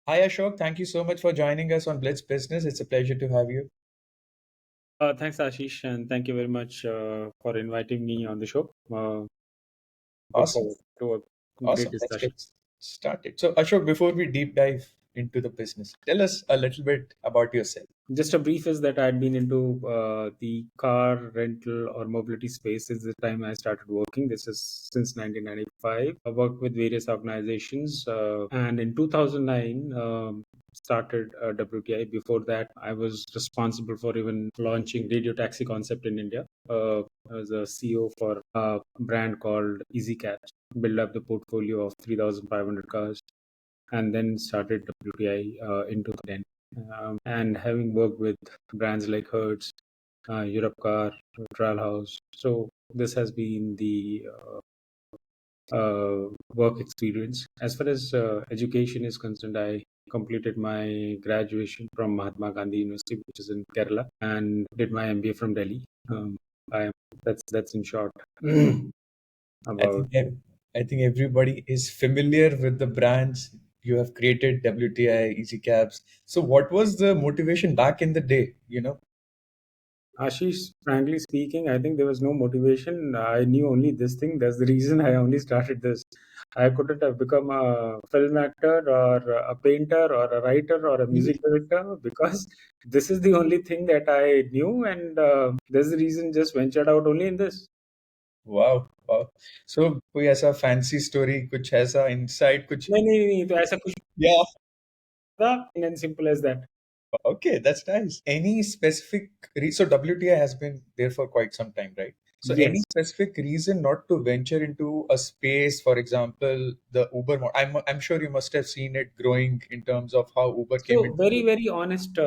Hi Ashok, thank you so much for joining us on Blitz Business. It's a pleasure to have you. Thanks, Ashish, and thank you very much for inviting me on the show. Look Awesome. forward to a great Awesome. Let's discussion. get started. So Ashok, before we deep dive into the business, tell us a little bit about yourself. Just a brief is that I'd been into the car rental or mobility space since the time I started working. This is since 1995. I worked with various organizations, and in 2009 started WTI. Before that, I was responsible for even launching radio taxi concept in India. I was a CEO for a brand called EasyCats. Build up the portfolio of 3,500 cars and then started WTI in 2010. And having worked with brands like Hertz, Europcar, Trial House, so this has been the work experience. As far as education is concerned, I completed my graduation from Mahatma Gandhi University, which is in Kerala, and did my MBA from Delhi. I that's in short I about. think I think everybody is familiar with the brands you have created, WTI, Easy Cabs. So what was the motivation back in the day? Ashish, frankly speaking, I think there was no motivation. I knew only this thing. That's the reason I only started this. I couldn't have become a film actor or a painter or a writer or a music director because this is the only thing that I knew, and there's the reason just ventured out only in this. Wow, wow. So कोई ऐसा fancy story, कुछ ऐसा insight, कुछ नहीं नहीं नहीं तो ऐसा कुछ yeah. था and simple as that. Okay, that's nice. Any specific so WTI has been there for quite some time, right? So any Yes. specific reason not to venture into a space, for example, the Uber I'm sure you must have seen it growing in terms of how Uber came So into very, very honest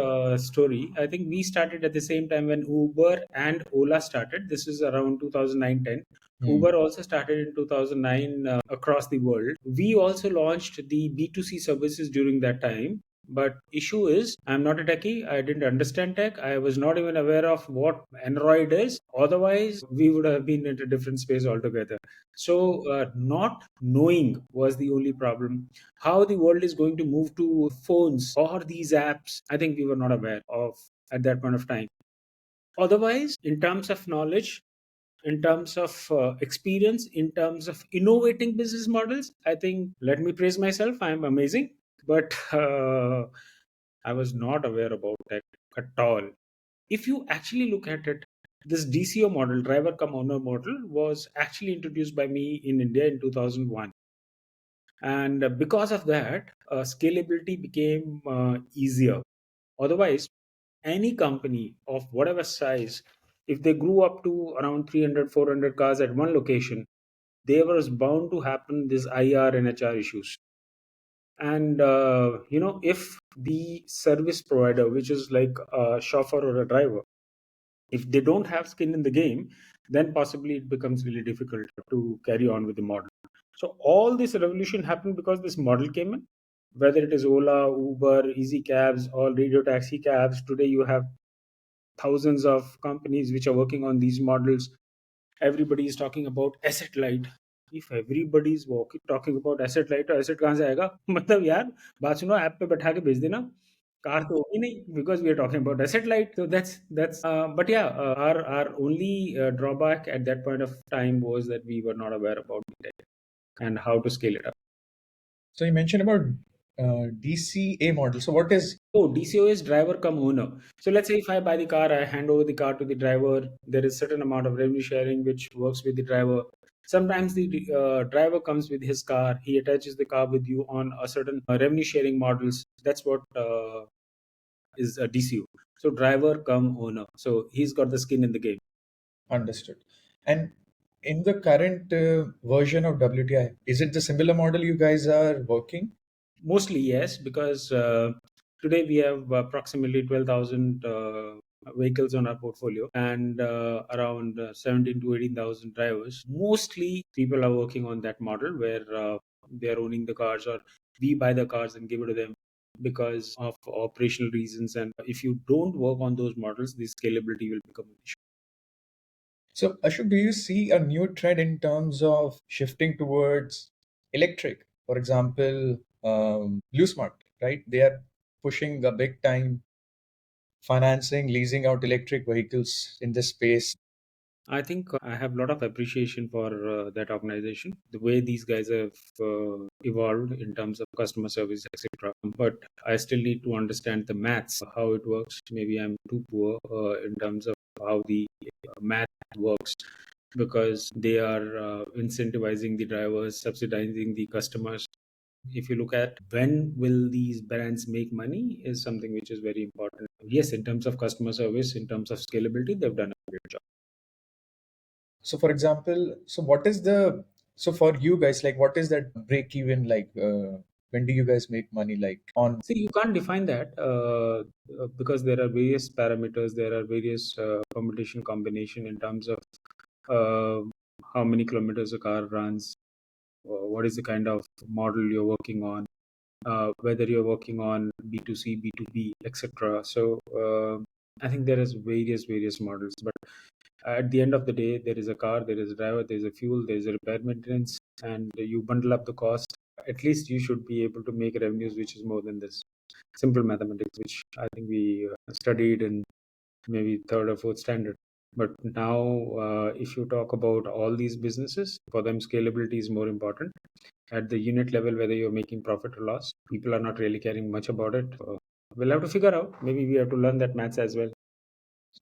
story. I think we started at the same time when Uber and Ola started. This is around 2009-10. Hmm. Uber also started in 2009 across the world. We also launched the B2C services during that time. But issue is, I'm not a techie. I didn't understand tech. I was not even aware of what Android is. Otherwise, we would have been in a different space altogether. So, not knowing was the only problem. How the world is going to move to phones or these apps, I think we were not aware of at that point of time. Otherwise, in terms of knowledge, in terms of experience, in terms of innovating business models, I think, let me praise myself, I am amazing. But I was not aware about tech at all. If you actually look at it, this DCO model, driver come owner model, was actually introduced by me in India in 2001. And because of that, scalability became easier. Otherwise, any company of whatever size, if they grew up to around 300, 400 cars at one location, there was bound to happen this IR and HR issues. And if the service provider, which is like a chauffeur or a driver, if they don't have skin in the game, then possibly it becomes really difficult to carry on with the model. So all this revolution happened because this model came in. Whether it is Ola, Uber, Easy Cabs, or radio taxi cabs, today you have thousands of companies which are working on these models. Everybody is talking about asset light. If everybody is talking about asset light, तो asset कहाँ से आएगा? मतलब यार बात सुनो, app पे बैठा के भेज देना, कार तो होगी नहीं, because we are talking about asset light. So that's but yeah, our only drawback at that point of time was that we were not aware about the tech and how to scale it up. So you mentioned about DCA model. So what is So DCO is driver come owner. So let's say if I buy the car, I hand over the car to the driver. There is certain amount of revenue sharing which works with the driver. Sometimes the driver comes with his car. He attaches the car with you on a certain revenue sharing models. That's what is a DCO. So driver come owner. So he's got the skin in the game. understood? And in the current version of WTI, is it the similar model you guys are working? Mostly yes, because today we have approximately 12,000 vehicles on our portfolio and around 17 to 18,000 drivers. Mostly people are working on that model where they are owning the cars, or we buy the cars and give it to them because of operational reasons. And if you don't work on those models, the scalability will become an issue. So, Ashok, do you see a new trend in terms of shifting towards electric? For example, Blue Smart. right? They are pushing a big time financing, leasing out electric vehicles in this space. I think I have a lot of appreciation for that organization, the way these guys have evolved in terms of customer service, etc. But I still need to understand the maths, how it works. Maybe I'm too poor in terms of how the math works, because they are incentivizing the drivers, subsidizing the customers. If you look at when will these brands make money is something which is very important. Yes, in terms of customer service, in terms of scalability, they've done a great job. So, for example, so what is the so for you guys, like, what is that break even like? When do you guys make money? Like on See, you can't define that because there are various parameters, there are various permutation combination in terms of uh, how many kilometers a car runs, what is the kind of model you're working on, whether you're working on B2C, B2B, etc. So I think there is various models, but at the end of the day, there is a car, there is a driver, there is a fuel, there is a repair maintenance, and you bundle up the cost. At least you should be able to make revenues which is more than this. Simple mathematics, which I think we studied in maybe third or fourth standard. But now, if you talk about all these businesses, for them scalability is more important. At the unit level, whether you're making profit or loss, people are not really caring much about it. We'll have to figure out. Maybe we have to learn that maths as well.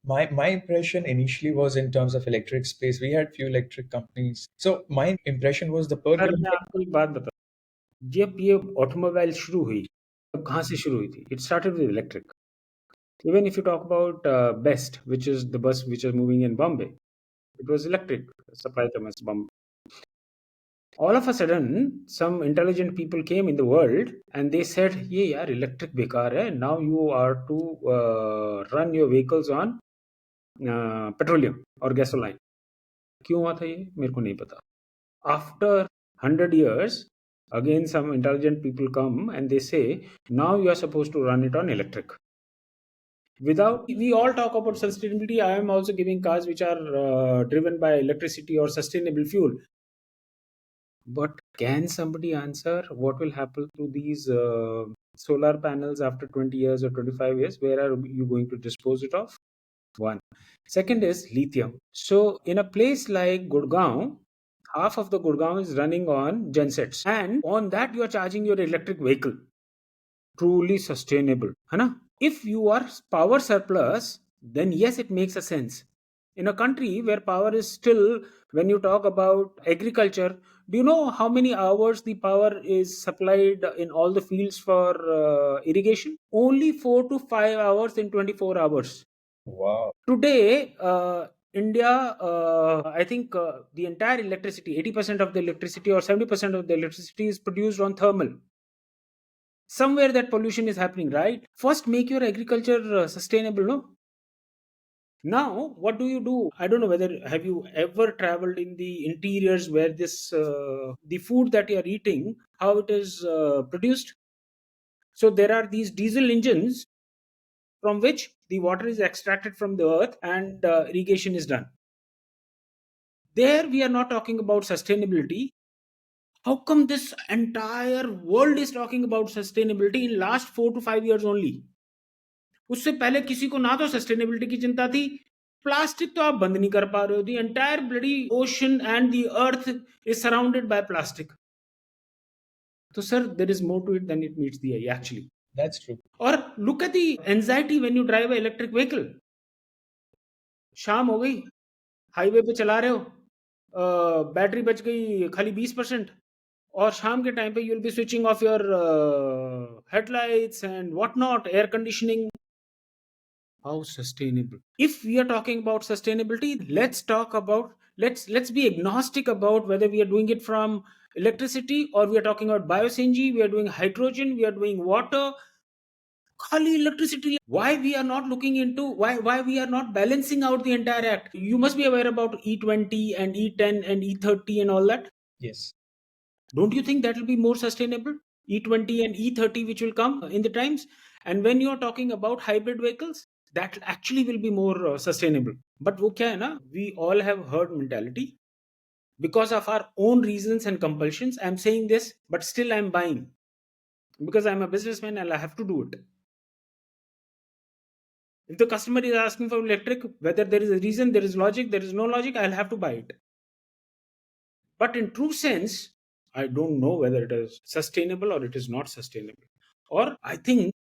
my impression initially was in terms of electric space. We had few electric companies. So my impression was the per sir मैं kilometer. आपको एक बात बताऊं, जब ये automobile शुरू हुई, तब कहाँ से शुरू हुई थी? It started with electric. Even if you talk about Best, which is the bus which is moving in Bombay, it was electric supply them as Bombay. All of a sudden, some intelligent people came in the world and they said, "ये यार electric बेकार है. Now you are to run your vehicles on petroleum or gasoline." क्यों हुआ था ये? मेरे को नहीं पता. After 100 years, again some intelligent people come and they say, now you are supposed to run it on electric. Without, we all talk about sustainability. I am also giving cars which are driven by electricity or sustainable fuel. But can somebody answer what will happen to these solar panels after 20 years or 25 years? Where are you going to dispose it of? One. Second is lithium. So in a place like Gurgaon, half of the Gurgaon is running on gensets, and on that you are charging your electric vehicle. Truly sustainable, है ना? If you are power surplus, then yes, it makes a sense. In a country where power is still, when you talk about agriculture, do you know how many hours the power is supplied in all the fields for irrigation? Only 4 to 5 hours in 24 hours. Wow. Today, India, I think the entire electricity, 80% of the electricity or 70% of the electricity is produced on thermal. Somewhere that pollution is happening, right? First, make your agriculture sustainable, no? Now, what do? I don't know whether have you ever traveled in the interiors where this the food that you are eating, how it is produced. So there are these diesel engines from which the water is extracted from the earth and irrigation is done. There we are not talking about sustainability. How come this entire world is talking about sustainability in last 4 to 5 years only? उससे पहले किसी को ना तो sustainability की चिंता थी, plastic तो आप बंद नहीं कर पा रहे हो. The entire bloody ocean and the earth is surrounded by plastic. तो sir there is more to it than it meets the eye actually. That's true. और look at the anxiety when you drive a electric vehicle. शाम हो गई, highway पे चला रहे हो, battery बच गई खाली 20%, और शाम के टाइम पे you will be switching off your headlights and what not, air conditioning. How sustainable? If we are talking about sustainability, let's talk about, let's be agnostic about whether we are doing it from electricity or we are talking about bio-CNG, we are doing hydrogen, we are doing water. Khali electricity. Why we are not looking into, why we are not balancing out the entire act? You must be aware about E20 and E10 and E30 and all that. Yes. Don't you think that will be more sustainable? E20 and E30 which will come in the times. And when you are talking about hybrid vehicles, that actually will be more sustainable. But wo kya hai na? We all have herd mentality. Because of our own reasons and compulsions, I'm saying this, but still I'm buying. because I'm a businessman and I have to do it. If the customer is asking for electric, whether there is a reason, there is logic, there is no logic, I'll have to buy it. But in true sense, I don't know whether it is sustainable or it is not sustainable. और I think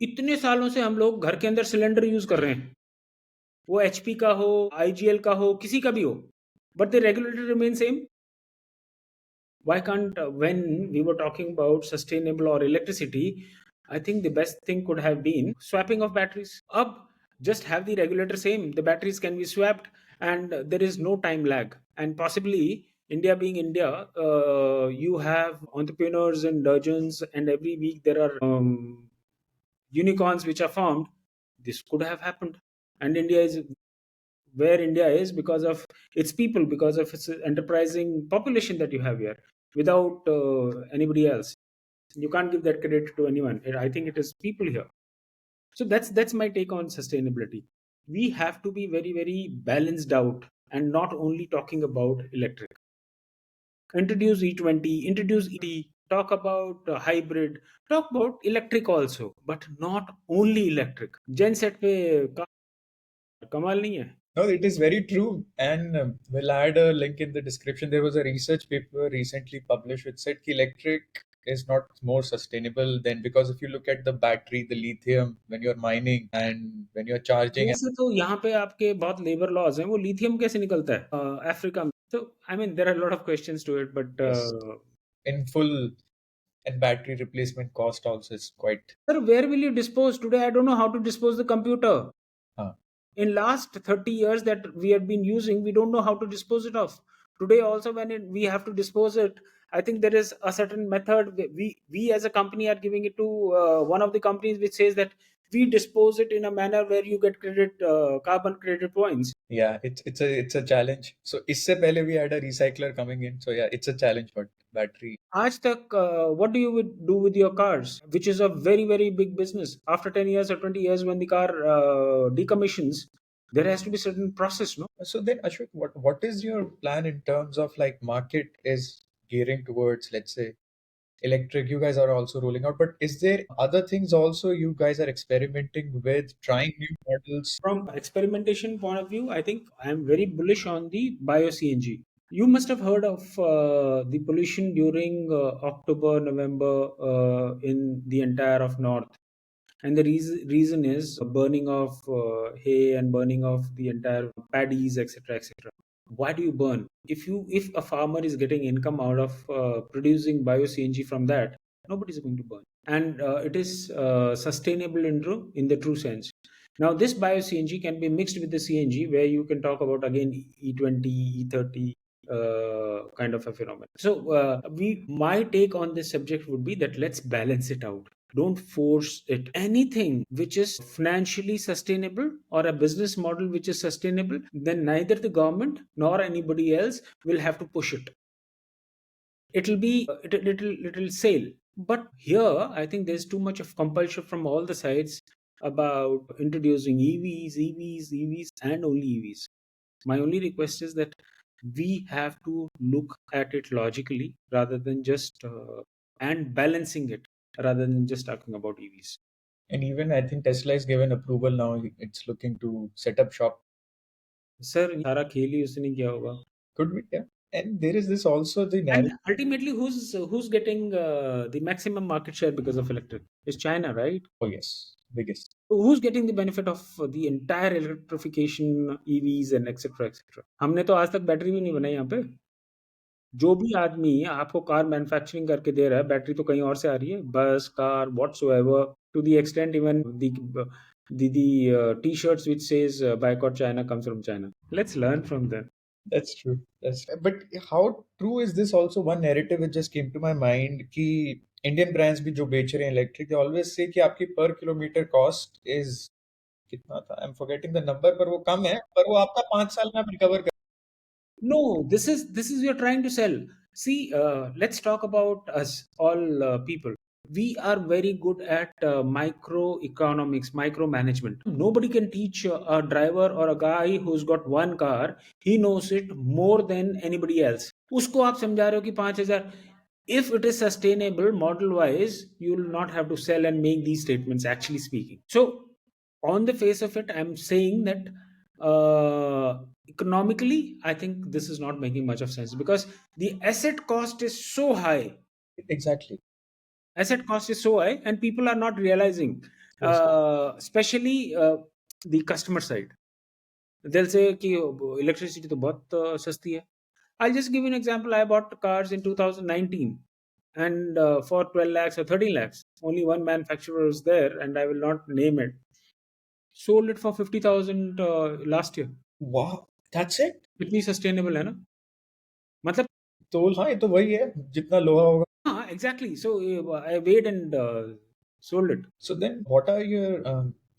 इतने सालों से हम लोग घर के अंदर cylinder use कर रहे हैं, वो एचपी का हो, आईजीएल का हो, किसी का भी हो, but the regulator remain same. Why can't, when we were talking about sustainable or electricity, I think the best thing could have been swapping of batteries. Up, just have the regulator same, the batteries can be swapped, and there is no time lag. And possibly India being India, you have entrepreneurs and dozens, and every week there are unicorns which are formed. This could have happened. And India is where India is because of its people, because of its enterprising population that you have here. Without anybody else, you can't give that credit to anyone. I think it is people here. So that's my take on sustainability. We have to be very, very balanced out, and not only talking about electric. Introduce E20, introduce EV, talk about hybrid, talk about electric also, but not only electric. Genset पे कमाल नहीं है. No, it is very true. And we'll add a link in the description. There was a research paper recently published which said कि electric is not more sustainable than, because if you look at the battery, the lithium, when you're mining and when you're charging, वैसे तो यहाँ पे आपके बहुत labour laws हैं, वो lithium कैसे निकलता है अफ्रीका में? तो I mean there are lot of questions to it, but yes, in full, and battery replacement cost also is quite. sir, where will you dispose? Today I don't know how to dispose the computer. Uh, In last 30 years that we have been using, we don't know how to dispose it of. Today also, when we have to dispose it, I think there is a certain method. We as a company are giving it to one of the companies which says that we dispose it in a manner where you get credit, carbon credit points. yeah, it's a challenge. So इससे पहले we had a recycler coming in. So yeah, it's a challenge, but battery. आज तक what do you do with your cars, which is a very, very big business? After 10 years or 20 years, when the car decommissions, there has to be certain process, no? So then, Ashok, what is your plan in terms of like market is gearing towards, let's say, electric? You guys are also rolling out, but is there other things also you guys are experimenting with, trying new models? From experimentation point of view, I think I am very bullish on the bio-CNG. You must have heard of the pollution during October, November in the entire of North. And the reason is burning of hay and burning of the entire paddies, etc., etc. Why do you burn? If a farmer is getting income out of producing bio-CNG from that, nobody is going to burn. And it is sustainable in the true sense. Now, this bio-CNG can be mixed with the CNG, where you can talk about again E20, E30 kind of a phenomenon. So, my take on this subject would be that let's balance it out. Don't force it. Anything which is financially sustainable or a business model which is sustainable, then neither the government nor anybody else will have to push it. It'll sail. But here, I think there's too much of compulsion from all the sides about introducing EVs, and only EVs. My only request is that we have to look at it logically rather than just and balancing it rather than just talking about EVs. And even I think Tesla is given approval now. It's looking to set up shop. Sir, सारा खेल ही उसने किया होगा. Could be, yeah. And there is this also the And narrative. ultimately, who's getting the maximum market share because of electric? It's China, right? Oh yes, biggest. So who's getting the benefit of the entire electrification, EVs and etc. etc. हमने तो आज तक battery भी नहीं बनाई यहाँ पे. जो भी आदमी आपको कार मैन्युफैक्चरिंग करके दे रहा है, बैटरी तो कहीं और से आ रही है. बस, car, whatsoever, to the extent even the t-shirts which says boycott China comes from China. Let's learn from them. That's true. But how true is this? Also, one narrative which just came to my mind कि Indian brands भी जो बेच रहे हैं electric, they always say कि आपकी per kilometer cost is कितना था? I'm forgetting the number, पर वो कम है, पर वो आपका 5 साल में आप recover कर. No, this is you're trying to sell. See, let's talk about us all people. We are very good at microeconomics, micromanagement. Nobody can teach a driver or a guy who's got one car. He knows it more than anybody else. उसको आप समझा रहे हो कि 5,000. If it is sustainable model wise, you will not have to sell and make these statements, actually speaking. So on the face of it, I'm saying that economically, I think this is not making much of sense, because the asset cost is so high. Exactly. Asset cost is so high, and people are not realizing, Yes. especially the customer side. They'll say कि electricity तो बहुत सस्ती है. I'll just give you an example. I bought cars in 2019, and for 12 lakhs or 13 lakhs. Only one manufacturer was there, and I will not name it. Sold it for 50,000 last year. Wow, that's it. इतनी sustainable है ना, मतलब. तो हाँ, ये तो वही है जितना लोहा होगा. हाँ, exactly. So I weighed and sold it. So then, what are your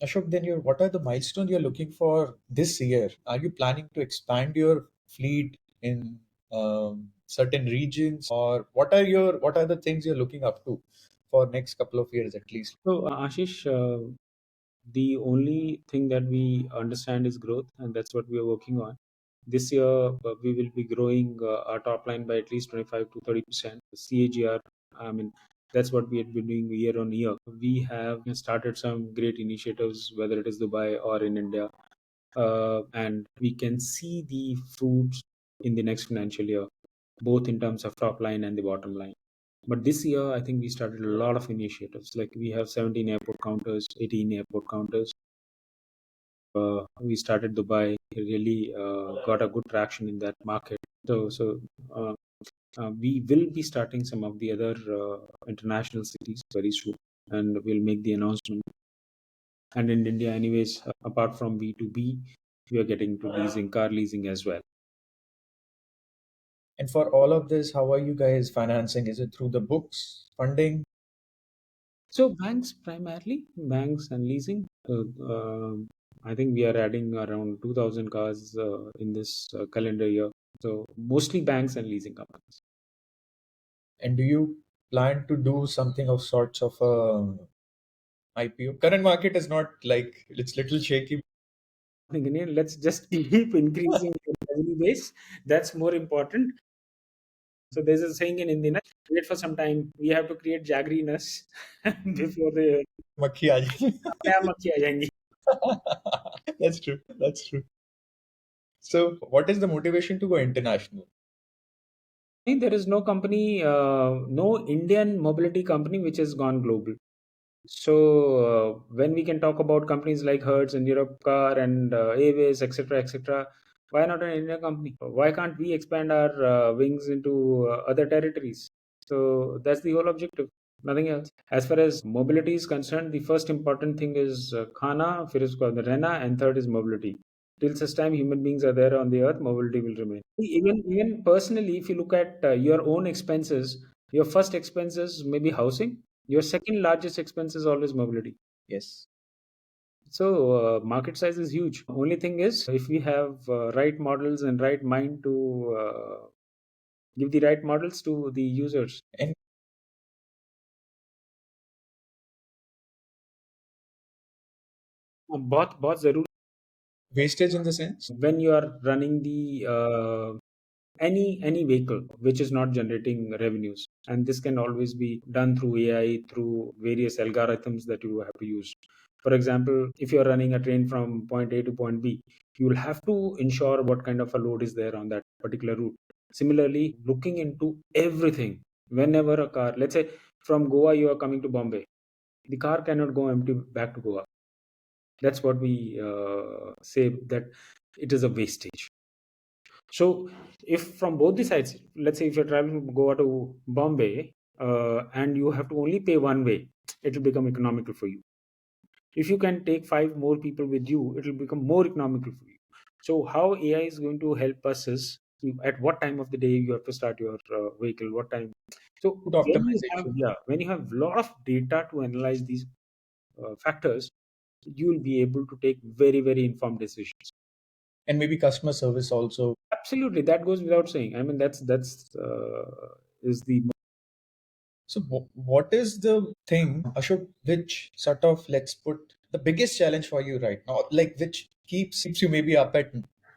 Ashok? Then your what are the milestones you're looking for this year? Are you planning to expand your fleet in certain regions, or what are the things you're looking up to for next couple of years at least? So Ashish, the only thing that we understand is growth, and that's what we are working on. This year, we will be growing our top line by at least 25 to 30%. CAGR, I mean, that's what we have been doing year on year. We have started some great initiatives, whether it is Dubai or in India, and we can see the fruits in the next financial year, both in terms of top line and the bottom line. But this year, I think we started a lot of initiatives. Like we have 17 airport counters, 18 airport counters. We started Dubai, really got a good traction in that market. So we will be starting some of the other international cities very soon, and we'll make the announcement. And in India, anyways, apart from B2B, we are getting to leasing, car leasing as well. And for all of this, how are you guys financing? Is it through the books, funding? So banks primarily, banks and leasing. I think we are adding around 2,000 cars in this calendar year. So mostly banks and leasing companies. And do you plan to do something of sorts of a IPO? Current market is not like it's little shaky. I think, let's just keep increasing the revenue base. That's more important. So there's a saying in Hindi, na, wait for some time. We have to create jagriness before the मक्खी आ अपने आप मक्खी आ जाएंगी. जाएगी. That's true. That's true. So, what is the motivation to go international? I think there is no company, no Indian mobility company which has gone global. So when we can talk about companies like Hertz and Europe Car and Airways, etc., why not an Indian company? Why can't we expand our wings into other territories? So that's the whole objective, nothing else. As far as mobility is concerned, the first important thing is khana, फिर उसका रहना, and third is mobility. Till such time human beings are there on the earth, mobility will remain. Even personally, if you look at your own expenses, your first expenses may be housing, your second largest expense is always mobility. Yes. So market size is huge. Only thing is, if we have right models and right mind to give the right models to the users. And बहुत बहुत जरूर. wastage in the sense? When you are running the any vehicle which is not generating revenues, and this can always be done through AI, through various algorithms that you have to use. For example, if you are running a train from point A to point B, you will have to ensure what kind of a load is there on that particular route. Similarly, looking into everything. Whenever a car, let's say from Goa you are coming to Bombay, the car cannot go empty back to Goa. That's what we say, that it is a wastage. So, if from both the sides, let's say if you're traveling from Goa to Bombay, and you have to only pay one way, it will become economical for you. If you can take 5 more people with you, it will become more economical for you. So, how AI is going to help us is, at what time of the day you have to start your vehicle, what time. So, Good have optimization. when you have a lot of data to analyze these factors, you will be able to take very very informed decisions. And maybe customer service also. Absolutely, that goes without saying. I mean, that's is the. So, what is the thing, Ashok, which sort of, let's put the biggest challenge for you right now, like which keeps you maybe up at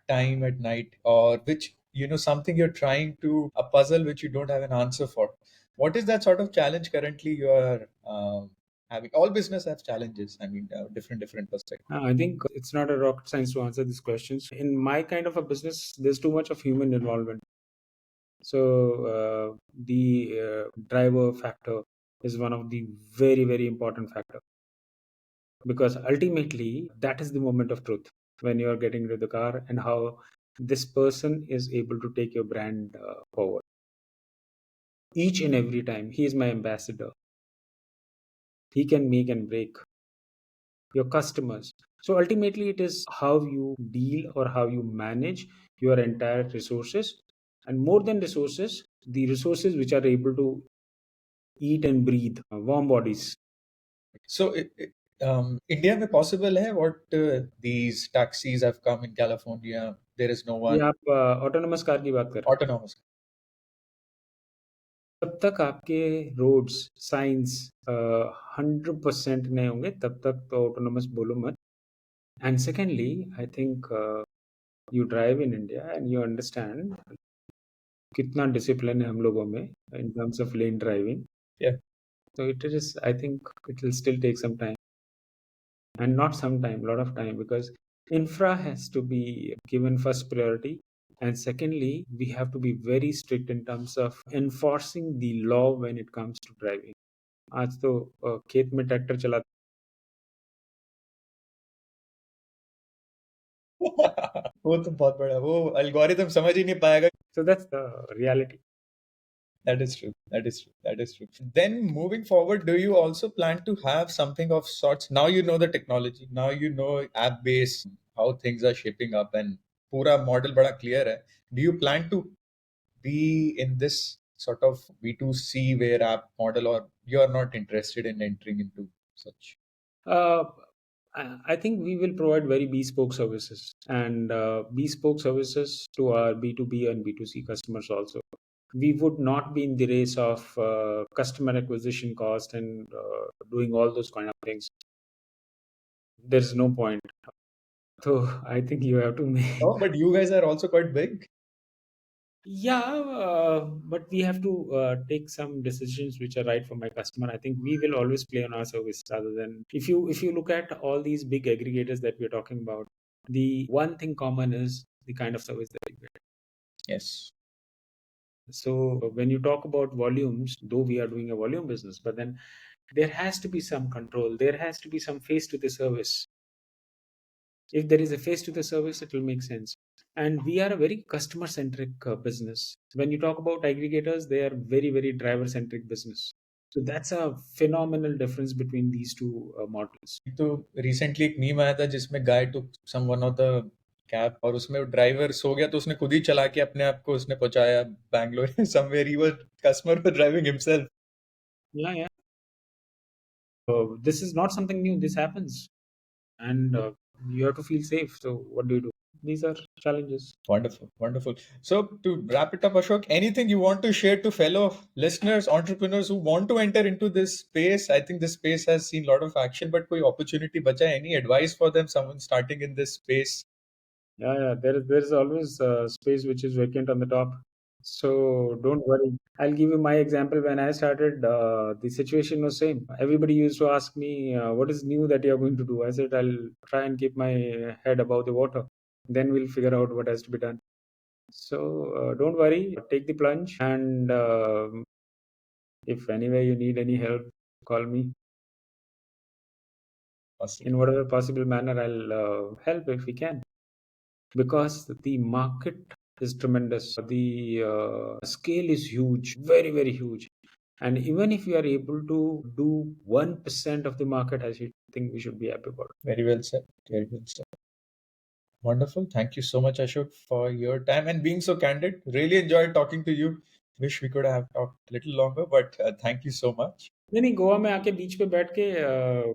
time at night, or which, something you're trying to, a puzzle which you don't have an answer for. What is that sort of challenge currently you are having? All business has challenges. I mean, different perspectives. I think it's not a rocket science to answer these questions. In my kind of a business, there's too much of human involvement. So the driver factor is one of the very, very important factor, because ultimately that is the moment of truth when you are getting into the car, and how this person is able to take your brand forward. Each and every time, he is my ambassador. He can make and break your customers. So ultimately, it is how you deal or how you manage your entire resources, and more than resources, the resources which are able to eat and breathe warm bodies. So, India में possible है what these taxis have come in California. There is no ये one आप autonomous car की बात कर रहे हैं। autonomous. जब तक आपके रोड्स साइंस 100% नहीं होंगे, तब तक तो ऑटोनोमस बोलो मत। And secondly, I think you drive in India and you understand कितना डिसिप्लिन है हम लोगों में in terms of lane driving. Yeah. So it is, I think it will still take some time, and not some time, lot of time, because infra has to be given first priority, and secondly, we have to be very strict in terms of enforcing the law when it comes to driving. आज तो खेत में tractor चला। वो तो बहुत बड़ा वो algorithm समझ ही नहीं पाएगा. So that's the reality. That is true. That is true. That is true. Then moving forward, do you also plan to have something of sorts? Now you know the technology. Now you know app based how things are shaping up and पूरा model बड़ा clear है. Do you plan to be in this sort of B2C where app model, or you are not interested in entering into such? uh, I think we will provide very bespoke services, and bespoke services to our B2B and B2C customers also. We would not be in the race of customer acquisition cost and doing all those kind of things. There's no point. So I think you have to make. Oh, but you guys are also quite big. Yeah, but we have to take some decisions which are right for my customer. I think we will always play on our service rather than, if you look at all these big aggregators that we're talking about, the one thing common is the kind of service that you get. Yes. So when you talk about volumes, though we are doing a volume business, but then there has to be some control. There has to be some face to the service. If there is a face to the service, it will make sense. And we are a very customer centric business. When you talk about aggregators, they are very, very driver centric business. So that's a phenomenal difference between these two models. तो recently एक meme आया था जिसमें guy to someone of the cab और उसमें driver सो गया तो उसने खुद ही चला के अपने आप को उसने पहुंचाया Bangalore somewhere he was customer was driving himself. Yeah, yeah. This is not something new. This happens. And you have to feel safe. So what do you do? These are challenges. Wonderful, wonderful. So to wrap it up, Ashok, anything you want to share to fellow listeners, entrepreneurs who want to enter into this space? I think this space has seen a lot of action, but कोई opportunity बचा है? Any advice for them? Someone starting in this space? Yeah, yeah. There is always space which is vacant on the top. So don't worry. I'll give you my example. When I started, the situation was same. Everybody used to ask me, "What is new that you're going to do?" I said, "I'll try and keep my head above the water. Then we'll figure out what has to be done." So don't worry. Take the plunge, and if anyway you need any help, call me. Awesome. In whatever possible manner, I'll help if we can, because the market is tremendous. The scale is huge, very, very huge. And even if we are able to do 1% of the market, I should think we should be happy about it. Very well said. Very well said. Wonderful. Thank you so much, Ashok, for your time and being so candid. Really enjoyed talking to you. Wish we could have talked a little longer, but thank you so much. नहीं नहीं, गोवा में आके बीच पे बैठ के